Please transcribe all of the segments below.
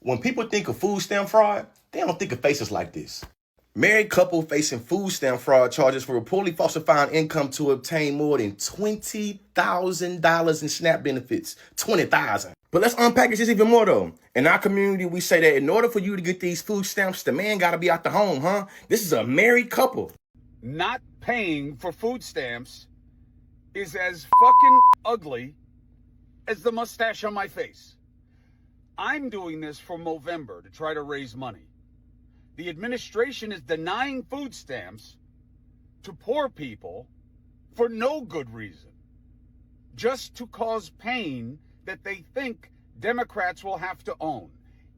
When people think of food stamp fraud, they don't think of faces like this. Married couple facing food stamp fraud charges for reportedly falsifying income to obtain more than $20,000 in SNAP benefits. $20,000. But let's unpackage this even more though. In our community, we say that in order for you to get these food stamps, the man gotta be out the home, huh? This is a married couple. Not paying for food stamps is as fucking ugly as the mustache on my face. I'm doing this for Movember to try to raise money. The administration is denying food stamps to poor people for no good reason, just to cause pain that they think Democrats will have to own,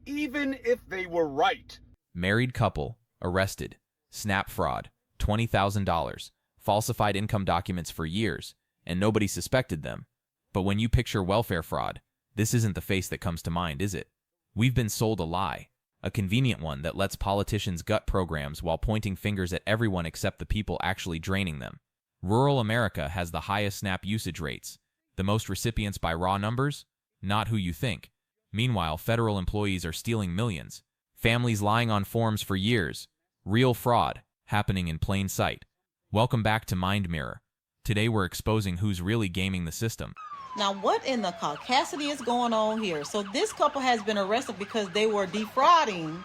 even if they were right. Married couple arrested. SNAP fraud. $20,000. Falsified income documents for years, and nobody suspected them. But when you picture welfare fraud, this isn't the face that comes to mind, is it? We've been sold a lie. A convenient one that lets politicians gut programs while pointing fingers at everyone except the people actually draining them. Rural America has the highest SNAP usage rates. The most recipients by raw numbers? Not who you think. Meanwhile, federal employees are stealing millions. Families lying on forms for years. Real fraud, happening in plain sight. Welcome back to Mind Mirror. Today we're exposing who's really gaming the system. Now, what in the caucasity is going on here? So this couple has been arrested because they were defrauding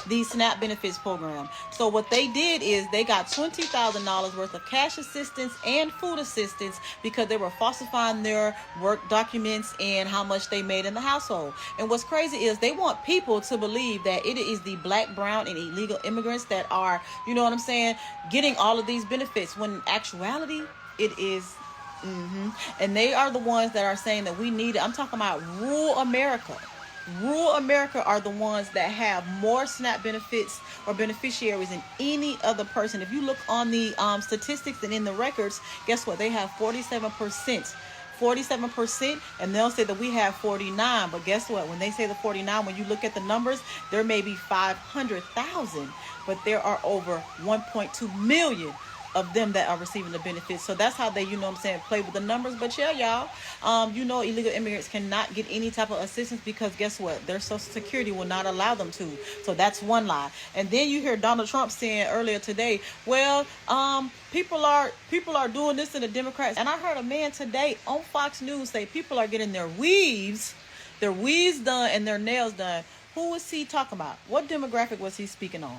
the SNAP benefits program. So what they did is they got $20,000 worth of cash assistance and food assistance because they were falsifying their work documents and how much they made in the household. And what's crazy is they want people to believe that it is the black, brown, and illegal immigrants that are, you know what I'm saying, getting all of these benefits, when in actuality, it is and they are the ones that are saying that we need it. I'm talking about rural America. Rural America are the ones that have more SNAP benefits or beneficiaries than any other person. If you look on the statistics and in the records, guess what? They have 47%. 47%, and they'll say that we have 49. But guess what? When they say the 49, when you look at the numbers, there may be 500,000, but there are over 1.2 million of them that are receiving the benefits. So that's how they, you know what I'm saying, play with the numbers. But yeah, y'all, illegal immigrants cannot get any type of assistance because guess what? Their Social Security will not allow them to. So that's one lie. And then you hear Donald Trump saying earlier today, well, people are doing this in the Democrats. And I heard a man today on Fox News say people are getting their weaves done and their nails done. Who was he talking about? What demographic was he speaking on?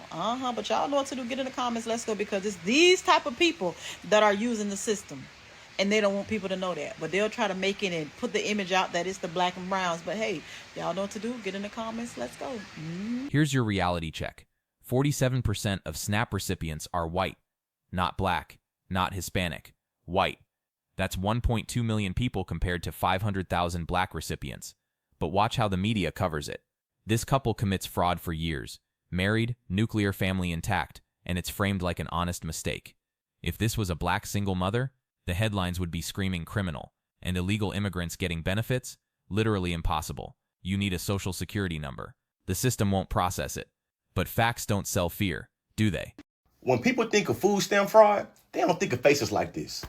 But y'all know what to do. Get in the comments. Let's go, because it's these type of people that are using the system. And they don't want people to know that. But they'll try to make it and put the image out that it's the black and browns. But hey, y'all know what to do. Get in the comments. Let's go. Here's your reality check. 47% of SNAP recipients are white. Not black. Not Hispanic. White. That's 1.2 million people compared to 500,000 black recipients. But watch how the media covers it. This couple commits fraud for years, married, nuclear family intact, and it's framed like an honest mistake. If this was a black single mother, the headlines would be screaming criminal, and illegal immigrants getting benefits? Literally impossible. You need a social security number. The system won't process it. But facts don't sell fear, do they? When people think of food stamp fraud, they don't think of faces like this.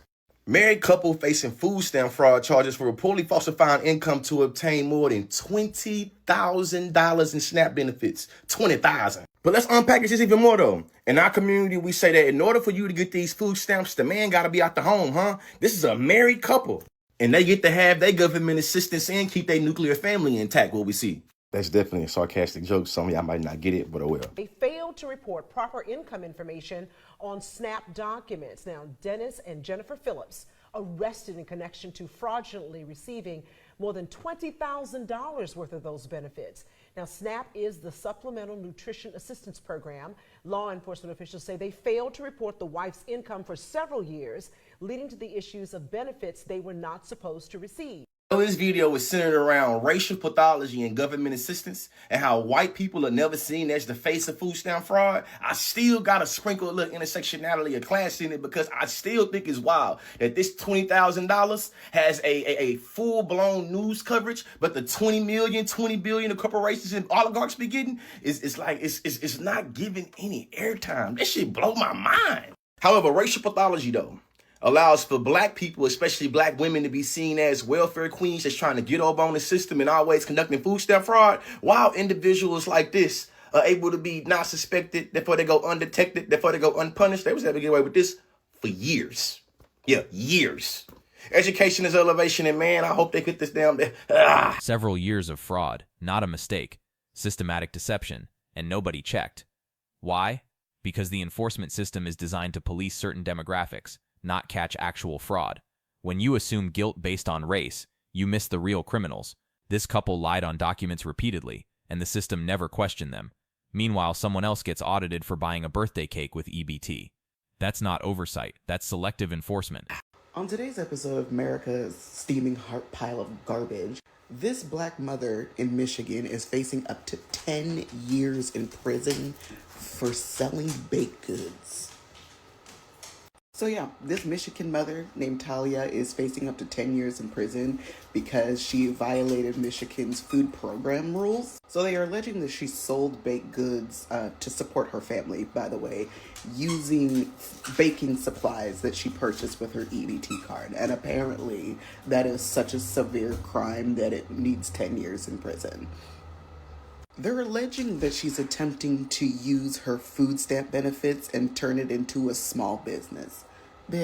Married couple facing food stamp fraud charges for reportedly falsifying income to obtain more than $20,000 in SNAP benefits. $20,000. But let's unpackage this even more though. In our community, we say that in order for you to get these food stamps, the man gotta be out the home, huh? This is a married couple. And they get to have their government assistance and keep their nuclear family intact, what we see. That's definitely a sarcastic joke. Some of y'all might not get it, but oh well. They failed to report proper income information on SNAP documents. Now, Dennis and Jennifer Phillips arrested in connection to fraudulently receiving more than $20,000 worth of those benefits. Now, SNAP is the Supplemental Nutrition Assistance Program. Law enforcement officials say they failed to report the wife's income for several years, leading to the issues of benefits they were not supposed to receive. This video is centered around racial pathology and government assistance and how white people are never seen as the face of food stamp fraud. I still got to sprinkle a little intersectionality of class in it because I still think it's wild that this $20,000 has a full-blown news coverage, but the 20 million, 20 billion of corporations and oligarchs be getting it's not giving any airtime. This shit blow my mind. However, racial pathology though. allows for black people, especially black women, to be seen as welfare queens that's trying to get over on the system and always conducting food stamp fraud, while individuals like this are able to be not suspected, therefore they go undetected, therefore they go unpunished. They was able to get away with this for years. Yeah, years. Education is elevation, and man, I hope they get this down there. Several years of fraud, not a mistake, systematic deception, and nobody checked. Why? Because the enforcement system is designed to police certain demographics, not catch actual fraud. When you assume guilt based on race, you miss the real criminals. This couple lied on documents repeatedly, and the system never questioned them. Meanwhile, someone else gets audited for buying a birthday cake with EBT. That's not oversight, that's selective enforcement. On today's episode of America's Steaming Heart Pile of Garbage, this black mother in Michigan is facing up to 10 years in prison for selling baked goods. So yeah, this Michigan mother named Talia is facing up to 10 years in prison because she violated Michigan's food program rules. So they are alleging that she sold baked goods to support her family, by the way, using baking supplies that she purchased with her EBT card. And apparently that is such a severe crime that it needs 10 years in prison. They're alleging that she's attempting to use her food stamp benefits and turn it into a small business. Bitch,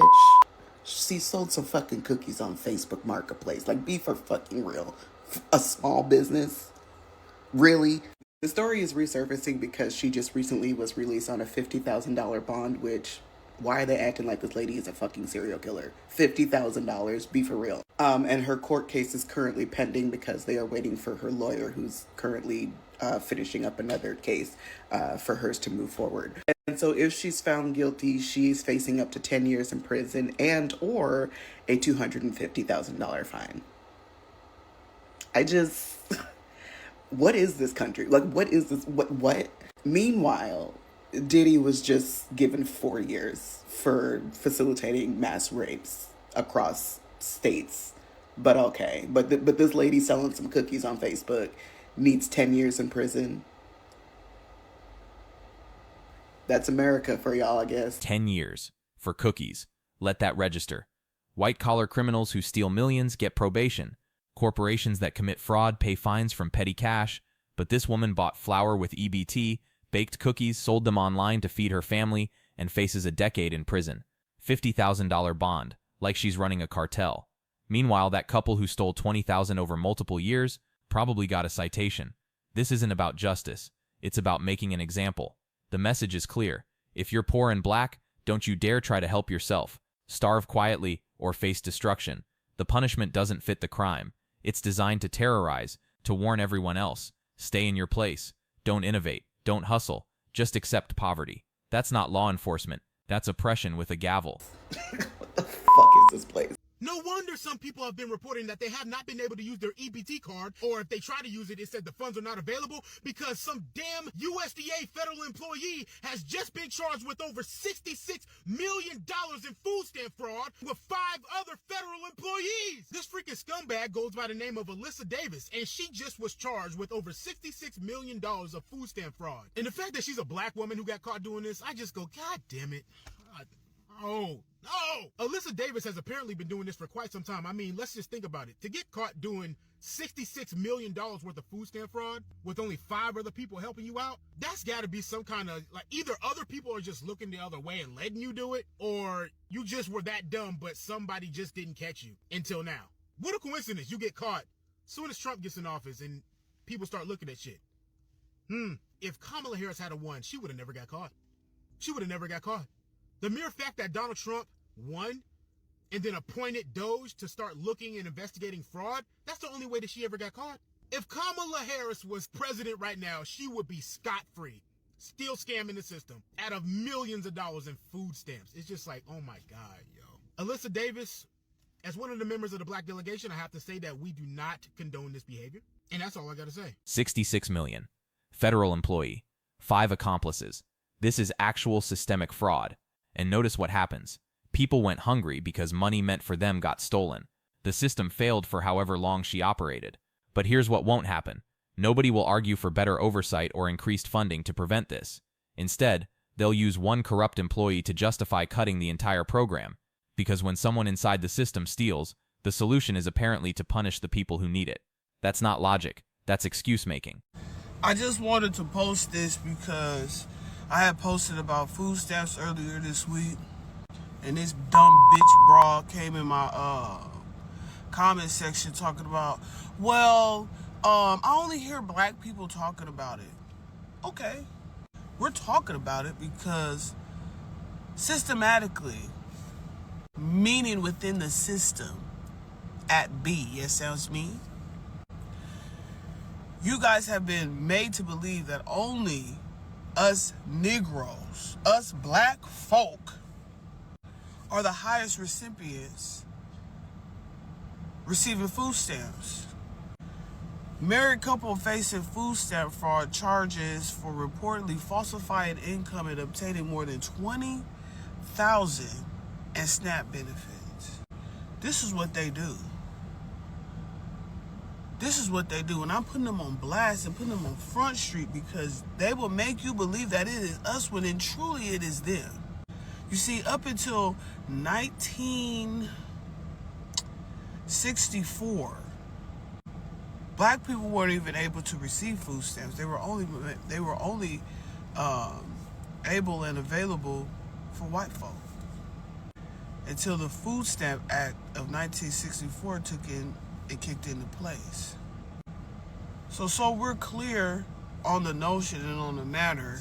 she sold some fucking cookies on Facebook Marketplace. Like, be for fucking real. A small business? Really? The story is resurfacing because she just recently was released on a $50,000 bond, which, why are they acting like this lady is a fucking serial killer? $50,000, be for real. And her court case is currently pending because they are waiting for her lawyer, who's currently finishing up another case for hers to move forward. And so if she's found guilty, she's facing up to 10 years in prison and or a $250,000 fine. What is this country? Like, what is this? What? Meanwhile, Diddy was just given 4 years for facilitating mass rapes across states. But okay. But this lady selling some cookies on Facebook needs 10 years in prison. That's America for y'all, I guess. 10 years. For cookies. Let that register. White-collar criminals who steal millions get probation. Corporations that commit fraud pay fines from petty cash. But this woman bought flour with EBT, baked cookies, sold them online to feed her family, and faces a decade in prison. $50,000 bond, like she's running a cartel. Meanwhile, that couple who stole $20,000 over multiple years probably got a citation. This isn't about justice. It's about making an example. The message is clear. If you're poor and black, don't you dare try to help yourself. Starve quietly or face destruction. The punishment doesn't fit the crime. It's designed to terrorize, to warn everyone else. Stay in your place. Don't innovate. Don't hustle. Just accept poverty. That's not law enforcement. That's oppression with a gavel. What the fuck is this place? No wonder some people have been reporting that they have not been able to use their EBT card, or if they try to use it, it said the funds are not available because some damn USDA federal employee has just been charged with over $66 million in food stamp fraud with 5 other federal employees. This freaking scumbag goes by the name of Alyssa Davis, and she just was charged with over $66 million of food stamp fraud. And the fact that she's a black woman who got caught doing this, I just go, God damn it. Oh, no! Alyssa Davis has apparently been doing this for quite some time. I mean, let's just think about it. To get caught doing $66 million worth of food stamp fraud with only 5 other people helping you out, that's got to be some kind of, like, either other people are just looking the other way and letting you do it, or you just were that dumb, but somebody just didn't catch you until now. What a coincidence. You get caught soon as Trump gets in office and people start looking at shit. If Kamala Harris had won, she would have never got caught. She would have never got caught. The mere fact that Donald Trump won and then appointed Doge to start looking and investigating fraud, that's the only way that she ever got caught. If Kamala Harris was president right now, she would be scot-free, still scamming the system out of millions of dollars in food stamps. It's just like, oh my God, yo. Alyssa Davis, as one of the members of the black delegation, I have to say that we do not condone this behavior. And that's all I got to say. 66 million. Federal employee. 5 accomplices. This is actual systemic fraud. And notice what happens. People went hungry because money meant for them got stolen. The system failed for however long she operated. But here's what won't happen. Nobody will argue for better oversight or increased funding to prevent this. Instead, they'll use one corrupt employee to justify cutting the entire program. Because when someone inside the system steals, the solution is apparently to punish the people who need it. That's not logic. That's excuse making. I just wanted to post this because I had posted about food stamps earlier this week, and this dumb bitch broad came in my comment section talking about, well, I only hear black people talking about it. Okay, we're talking about it because systematically, meaning within the system, at B, yes, sounds me. You guys have been made to believe that only us Negroes, us black folk, are the highest recipients receiving food stamps. Married couple facing food stamp fraud charges for reportedly falsifying income and obtaining more than $20,000 in SNAP benefits. This is what they do. This is what they do, and I'm putting them on blast and putting them on Front Street because they will make you believe that it is us when truly it is them. You see, up until 1964, black people weren't even able to receive food stamps. They were only able and available for white folk until the Food Stamp Act of 1964 kicked into place. So we're clear on the notion and on the matter.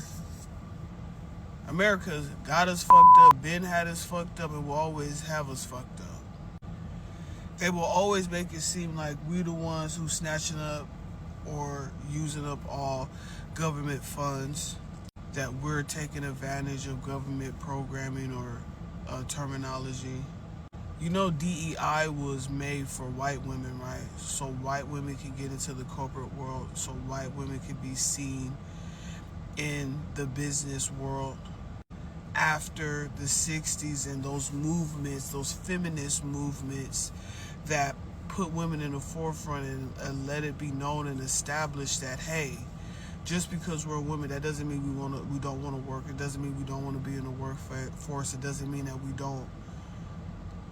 America's got us fucked up, been had us fucked up, and will always have us fucked up. They will always make it seem like we the ones who snatching up or using up all government funds, that we're taking advantage of government programming or terminology. You know, DEI was made for white women, right? So white women can get into the corporate world, so white women can be seen in the business world. After the 60s and those movements, those feminist movements that put women in the forefront and let it be known and established that, hey, just because we're women, that doesn't mean we don't want to work. It doesn't mean we don't want to be in the workforce. It doesn't mean that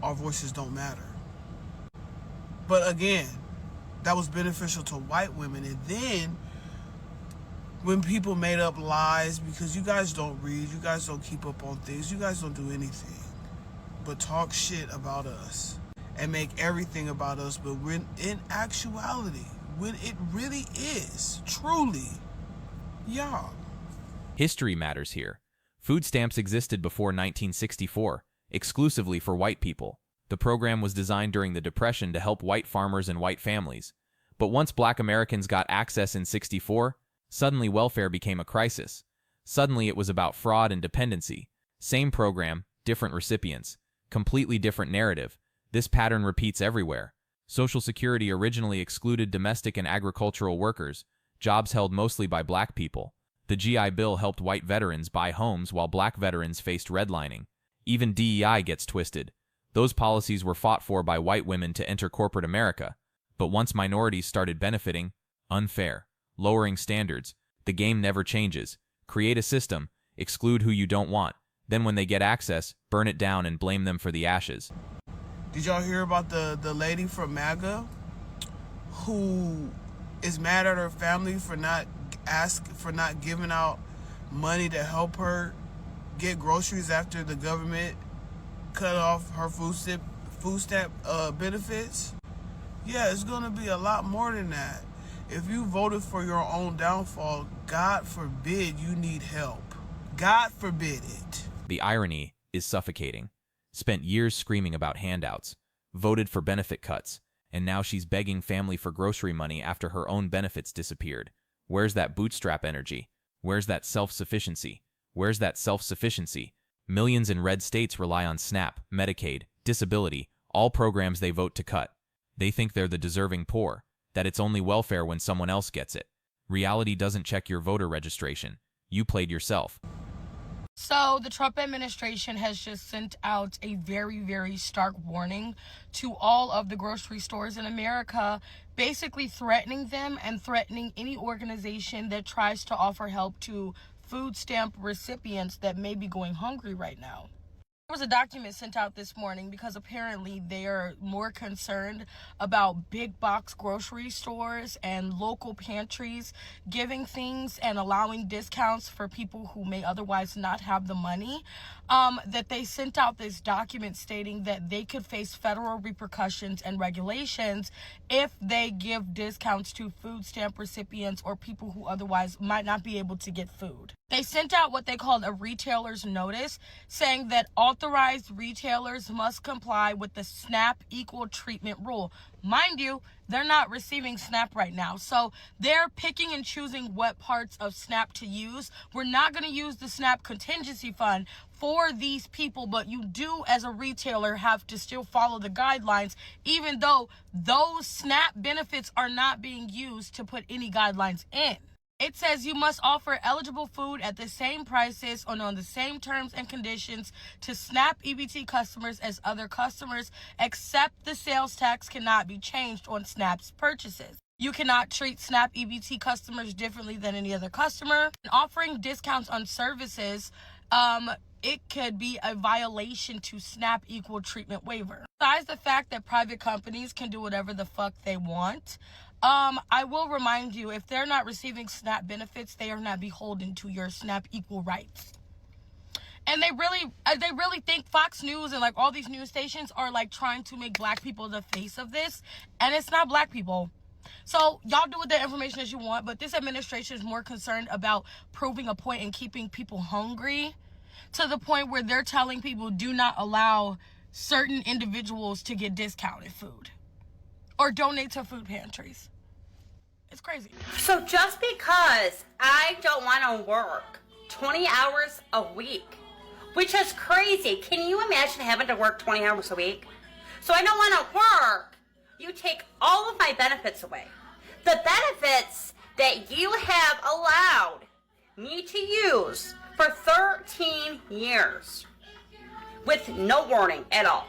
our voices don't matter. But again, that was beneficial to white women. And then when people made up lies, because you guys don't read, you guys don't keep up on things, you guys don't do anything but talk shit about us and make everything about us. But when in actuality, when it really is truly y'all. History matters here. Food stamps existed before 1964, exclusively for white people. The program was designed during the Depression to help white farmers and white families. But once black Americans got access in '64, suddenly welfare became a crisis. Suddenly it was about fraud and dependency. Same program, different recipients. Completely different narrative. This pattern repeats everywhere. Social Security originally excluded domestic and agricultural workers, jobs held mostly by black people. The GI Bill helped white veterans buy homes while black veterans faced redlining. Even DEI gets twisted. Those policies were fought for by white women to enter corporate America. But once minorities started benefiting, unfair, lowering standards, the game never changes. Create a system, exclude who you don't want. Then when they get access, burn it down and blame them for the ashes. Did y'all hear about the lady from MAGA who is mad at her family for not giving out money to help her get groceries after the government cut off her food stamp benefits? Yeah, it's gonna be a lot more than that. If you voted for your own downfall, God forbid you need help. God forbid it. The irony is suffocating. Spent years screaming about handouts, voted for benefit cuts, and now she's begging family for grocery money after her own benefits disappeared. Where's that bootstrap energy? Where's that self-sufficiency? Where's that self-sufficiency? Millions in red states rely on SNAP, Medicaid, disability, all programs they vote to cut. They think they're the deserving poor, that it's only welfare when someone else gets it. Reality doesn't check your voter registration. You played yourself. So the Trump administration has just sent out a very, very stark warning to all of the grocery stores in America, basically threatening them and threatening any organization that tries to offer help to food stamp recipients that may be going hungry right now. There was a document sent out this morning because apparently they're more concerned about big box grocery stores and local pantries giving things and allowing discounts for people who may otherwise not have the money, that they sent out this document stating that they could face federal repercussions and regulations if they give discounts to food stamp recipients or people who otherwise might not be able to get food. They sent out what they called a retailer's notice saying that authorized retailers must comply with the SNAP equal treatment rule. Mind you, they're not receiving SNAP right now, so they're picking and choosing what parts of SNAP to use. We're not going to use the SNAP contingency fund for these people, but you do, as a retailer, have to still follow the guidelines, even though those SNAP benefits are not being used to put any guidelines in. It says you must offer eligible food at the same prices and on the same terms and conditions to SNAP EBT customers as other customers, except the sales tax cannot be changed on SNAP's purchases. You cannot treat SNAP EBT customers differently than any other customer. And offering discounts on services, it could be a violation to SNAP equal treatment waiver. Besides the fact that private companies can do whatever the fuck they want, I will remind you, if they're not receiving SNAP benefits, they are not beholden to your SNAP equal rights. And they really think Fox News and like all these news stations are like trying to make black people the face of this, and it's not black people. So y'all do with that information as you want, but this administration is more concerned about proving a point and keeping people hungry to the point where they're telling people do not allow certain individuals to get discounted food or donate to food pantries. It's crazy. So just because I don't want to work 20 hours a week, which is crazy. Can you imagine having to work 20 hours a week? So I don't want to work. You take all of my benefits away. The benefits that you have allowed me to use for 13 years with no warning at all.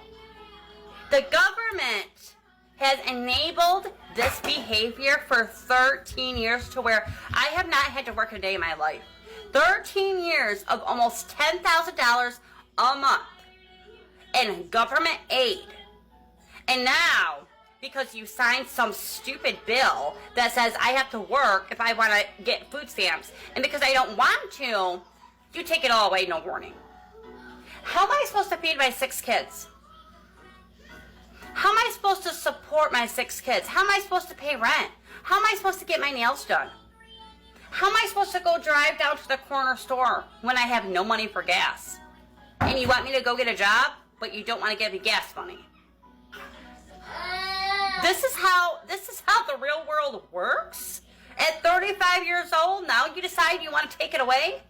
The government has enabled this behavior for 13 years to where I have not had to work a day in my life. 13 years of almost $10,000 a month in government aid. And now, because you signed some stupid bill that says I have to work if I want to get food stamps, and because I don't want to, you take it all away, no warning. How am I supposed to feed my 6 kids? How am I supposed to support my 6 kids? How am I supposed to pay rent? How am I supposed to get my nails done? How am I supposed to go drive down to the corner store when I have no money for gas? And you want me to go get a job, but you don't want to give me gas money. This is how the real world works? At 35 years old, now you decide you want to take it away?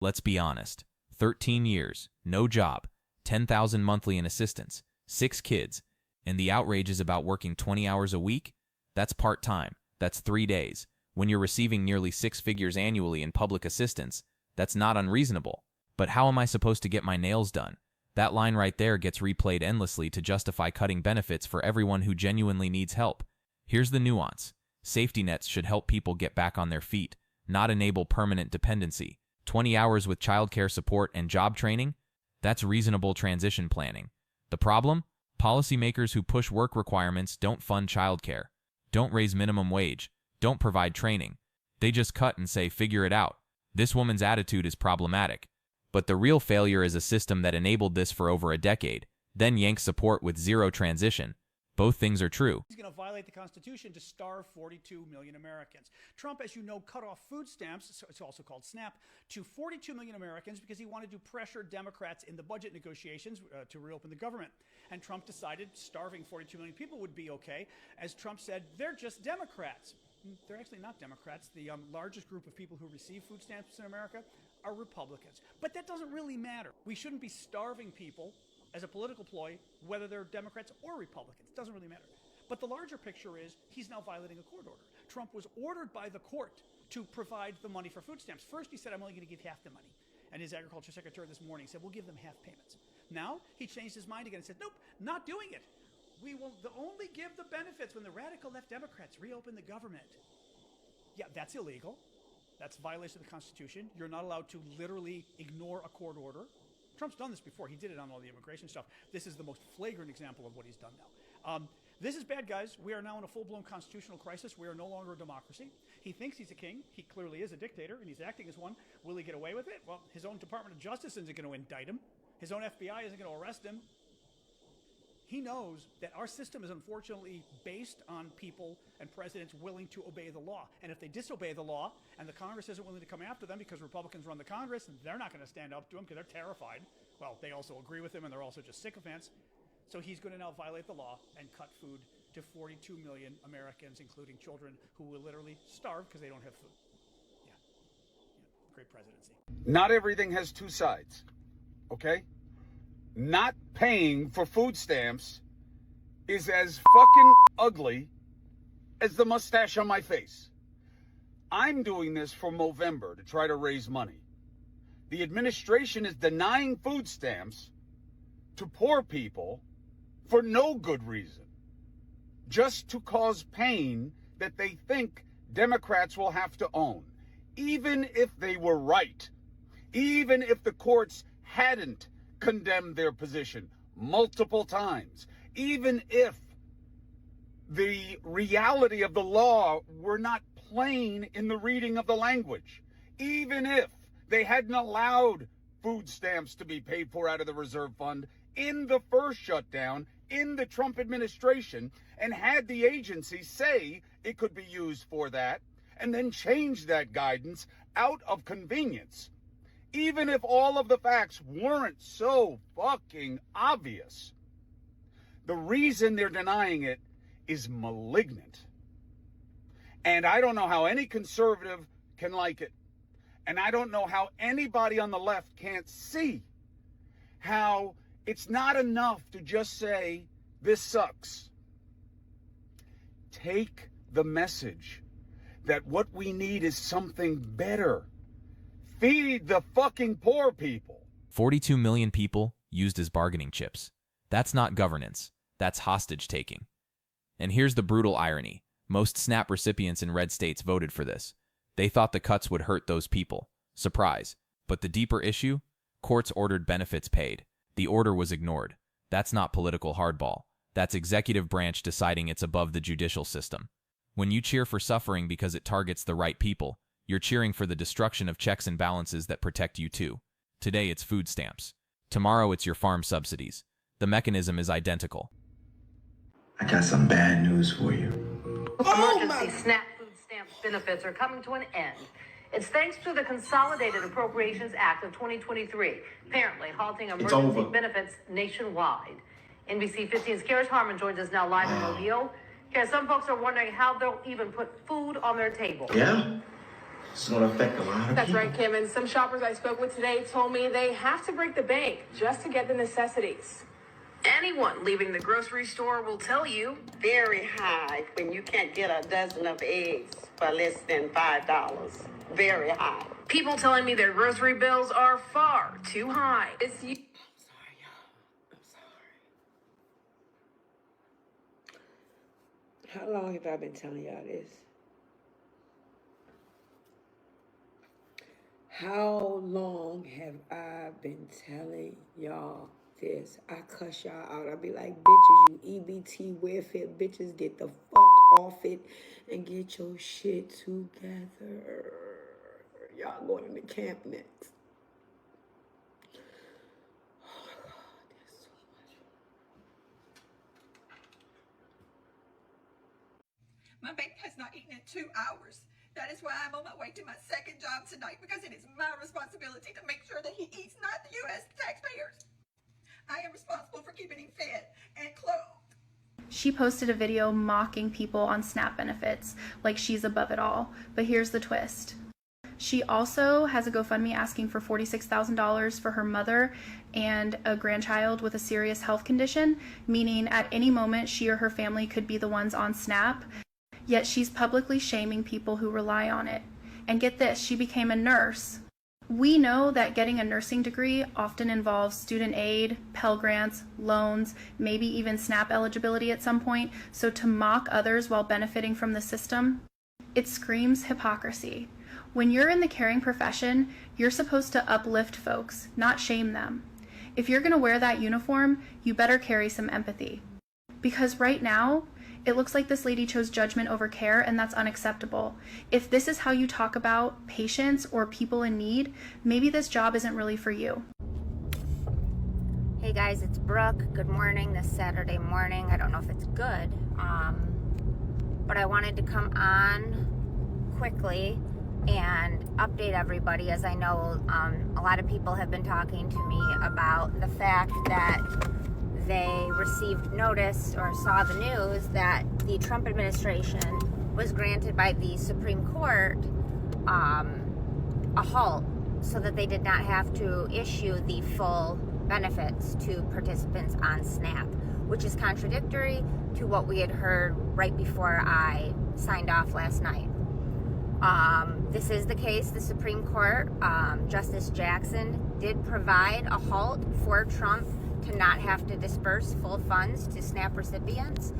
Let's be honest. 13 years, no job, 10,000 monthly in assistance, 6 kids, and the outrage is about working 20 hours a week? That's part-time. That's 3 days. When you're receiving nearly 6 figures annually in public assistance, that's not unreasonable. But how am I supposed to get my nails done? That line right there gets replayed endlessly to justify cutting benefits for everyone who genuinely needs help. Here's the nuance. Safety nets should help people get back on their feet, not enable permanent dependency. 20 hours with childcare support and job training? That's reasonable transition planning. The problem? Policymakers who push work requirements don't fund childcare, don't raise minimum wage, don't provide training. They just cut and say, figure it out. This woman's attitude is problematic. But the real failure is a system that enabled this for over a decade, then yanked support with zero transition. Both things are true. He's going to violate the Constitution to starve 42 million Americans. Trump, as you know, cut off food stamps, it's also called SNAP, to 42 million Americans because he wanted to pressure Democrats in the budget negotiations to reopen the government. And Trump decided starving 42 million people would be okay. As Trump said, they're just Democrats. They're actually not Democrats. The largest group of people who receive food stamps in America are Republicans. But that doesn't really matter. We shouldn't be starving people as a political ploy, whether they're Democrats or Republicans. It doesn't really matter. But the larger picture is he's now violating a court order. Trump was ordered by the court to provide the money for food stamps. First, he said, I'm only going to give half the money. And his agriculture secretary this morning said, we'll give them half payments. Now, he changed his mind again and said, nope, not doing it. We will only give the benefits when the radical left Democrats reopen the government. Yeah, that's illegal. That's a violation of the Constitution. You're not allowed to literally ignore a court order. Trump's done this before. He did it on all the immigration stuff. This is the most flagrant example of what he's done now. This is bad, guys. We are now in a full-blown constitutional crisis. We are no longer a democracy. He thinks he's a king. He clearly is a dictator, and he's acting as one. Will he get away with it? Well, his own Department of Justice isn't going to indict him. His own FBI isn't going to arrest him. He knows that our system is unfortunately based on people and presidents willing to obey the law. And if they disobey the law and the Congress isn't willing to come after them because Republicans run the Congress, and they're not going to stand up to him because they're terrified. Well, they also agree with him, and they're also just sycophants. So he's going to now violate the law and cut food to 42 million Americans, including children who will literally starve because they don't have food. Yeah. Great presidency. Not everything has two sides, okay? Not paying for food stamps is as fucking ugly as the mustache on my face. I'm doing this for Movember to try to raise money. The administration is denying food stamps to poor people for no good reason, just to cause pain that they think Democrats will have to own, even if they were right, even if the courts hadn't condemned their position multiple times, even if the reality of the law were not plain in the reading of the language, even if they hadn't allowed food stamps to be paid for out of the reserve fund in the first shutdown in the Trump administration, and had the agency say it could be used for that, and then change that guidance out of convenience. Even if all of the facts weren't so fucking obvious, the reason they're denying it is malignant. And I don't know how any conservative can like it. And I don't know how anybody on the left can't see how it's not enough to just say, this sucks. Take the message that what we need is something better. Feed the fucking poor people. 42 million people used as bargaining chips. That's not governance. That's hostage taking. And here's the brutal irony. Most SNAP recipients in red states voted for this. They thought the cuts would hurt those people. Surprise. But the deeper issue? Courts ordered benefits paid. The order was ignored. That's not political hardball. That's executive branch deciding it's above the judicial system. When you cheer for suffering because it targets the right people, you're cheering for the destruction of checks and balances that protect you too. Today it's food stamps. Tomorrow it's your farm subsidies. The mechanism is identical. I got some bad news for you. Emergency SNAP food stamp benefits are coming to an end. It's thanks to the Consolidated Appropriations Act of 2023, apparently halting emergency benefits nationwide. NBC 15's Karis Harmon joins us now live in Mobile. Karis, some folks are wondering how they'll even put food on their table. Yeah? It's going to affect a lot of people. That's right, Kim. And some shoppers I spoke with today told me they have to break the bank just to get the necessities. Anyone leaving the grocery store will tell you. Very high when you can't get a dozen of eggs for less than $5. Very high. People telling me their grocery bills are far too high. I'm sorry, y'all. I'm sorry. How long have I been telling y'all this? How long have I been telling y'all this? I cuss y'all out. I be like, bitches, you EBT welfare bitches, get the fuck off it and get your shit together. Y'all going into camp next. Oh my God, there's so much. My baby has not eaten in 2 hours. That is why I'm on my way to my second job tonight, because it is my responsibility to make sure that he eats, not the U.S. taxpayers. I am responsible for keeping him fed and clothed. She posted a video mocking people on SNAP benefits, like she's above it all. But here's the twist. She also has a GoFundMe asking for $46,000 for her mother and a grandchild with a serious health condition, meaning at any moment she or her family could be the ones on SNAP. Yet she's publicly shaming people who rely on it. And get this, she became a nurse. We know that getting a nursing degree often involves student aid, Pell Grants, loans, maybe even SNAP eligibility at some point. So to mock others while benefiting from the system, it screams hypocrisy. When you're in the caring profession, you're supposed to uplift folks, not shame them. If you're going to wear that uniform, you better carry some empathy. Because right now, it looks like this lady chose judgment over care, and that's unacceptable. If this is how you talk about patients or people in need, maybe this job isn't really for you. Hey guys, it's Brooke. Good morning this Saturday morning. I don't know if it's good, but I wanted to come on quickly and update everybody, as I know a lot of people have been talking to me about the fact that they received notice or saw the news that the Trump administration was granted by the Supreme Court a halt so that they did not have to issue the full benefits to participants on SNAP, which is contradictory to what we had heard right before I signed off last night. This is the case. The Supreme Court, Justice Jackson, did provide a halt for Trump to not have to disperse full funds to SNAP recipients,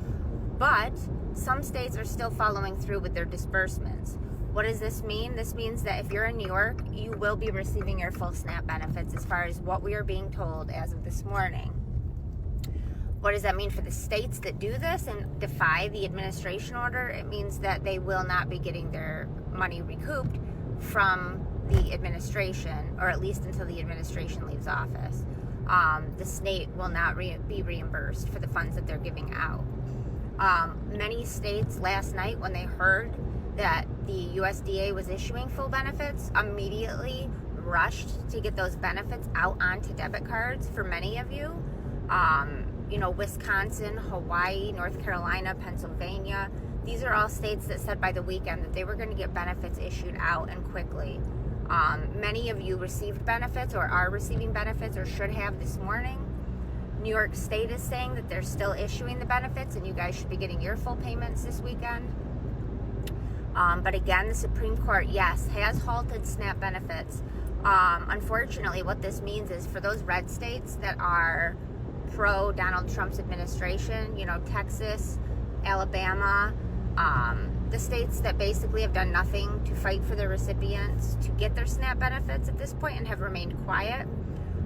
but some states are still following through with their disbursements. What does this mean? This means that if you're in New York, you will be receiving your full SNAP benefits as far as what we are being told as of this morning. What does that mean for the states that do this and defy the administration order? It means that they will not be getting their money recouped from the administration, or at least until the administration leaves office. The state will not be reimbursed for the funds that they're giving out. Many states last night, when they heard that the USDA was issuing full benefits, immediately rushed to get those benefits out onto debit cards for many of you. Wisconsin, Hawaii, North Carolina, Pennsylvania. These are all states that said by the weekend that they were going to get benefits issued out and quickly. Many of you received benefits or are receiving benefits or should have this morning. New York State is saying that they're still issuing the benefits and you guys should be getting your full payments this weekend. But again, the Supreme Court, yes, has halted SNAP benefits. Unfortunately, what this means is for those red states that are pro Donald Trump's administration, Texas, Alabama, the states that basically have done nothing to fight for their recipients to get their SNAP benefits at this point and have remained quiet,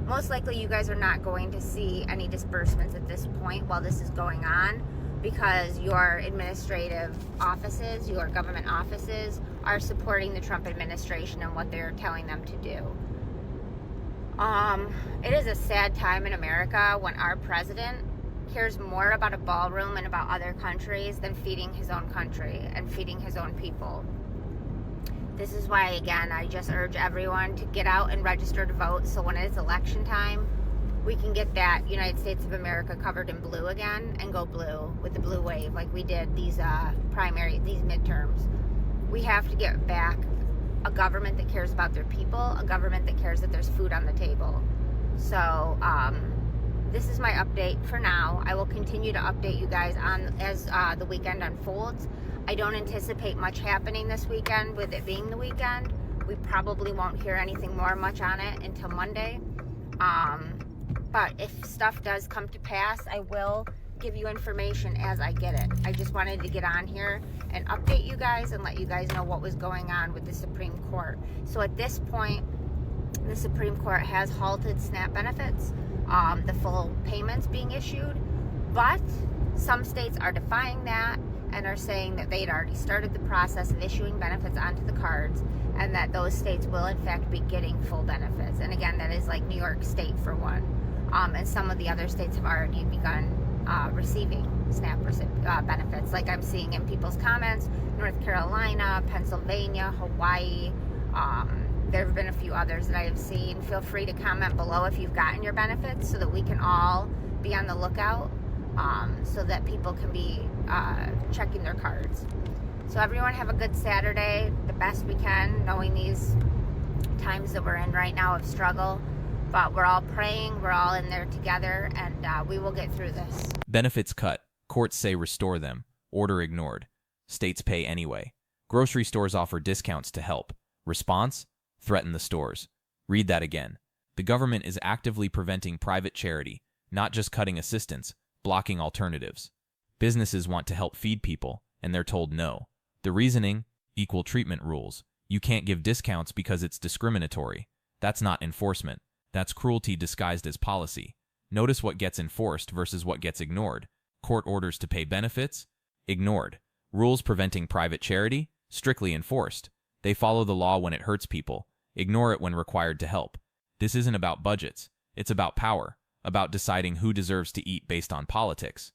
most likely you guys are not going to see any disbursements at this point while this is going on, because your administrative offices, your government offices are supporting the Trump administration and what they're telling them to do. It is a sad time in America when our president cares more about a ballroom and about other countries than feeding his own country and feeding his own people. This is why, again, I just urge everyone to get out and register to vote, so when it's election time, we can get that United States of America covered in blue again and go blue with the blue wave like we did these midterms. We have to get back a government that cares about their people, a government that cares that there's food on the table. So this is my update for now. I will continue to update you guys on as the weekend unfolds. I don't anticipate much happening this weekend with it being the weekend. We probably won't hear anything much on it until Monday. But if stuff does come to pass, I will give you information as I get it. I just wanted to get on here and update you guys and let you guys know what was going on with the Supreme Court. So at this point, the Supreme Court has halted SNAP benefits, the full payments being issued, but some states are defying that and are saying that they'd already started the process of issuing benefits onto the cards and that those states will in fact be getting full benefits. And again, that is like New York State for one. And some of the other states have already begun receiving SNAP benefits, like I'm seeing in people's comments. North Carolina, Pennsylvania, Hawaii, there have been a few others that I have seen. Feel free to comment below if you've gotten your benefits so that we can all be on the lookout, so that people can be checking their cards. So everyone have a good Saturday, the best we can, knowing these times that we're in right now of struggle. But we're all praying, we're all in there together, and we will get through this. Benefits cut. Courts say restore them. Order ignored. States pay anyway. Grocery stores offer discounts to help. Response? Threaten the stores. Read that again. The government is actively preventing private charity, not just cutting assistance, blocking alternatives. Businesses want to help feed people, and they're told no. The reasoning? Equal treatment rules. You can't give discounts because it's discriminatory. That's not enforcement. That's cruelty disguised as policy. Notice what gets enforced versus what gets ignored. Court orders to pay benefits? Ignored. Rules preventing private charity? Strictly enforced. They follow the law when it hurts people. Ignore it when required to help. This isn't about budgets. It's about power. About deciding who deserves to eat based on politics.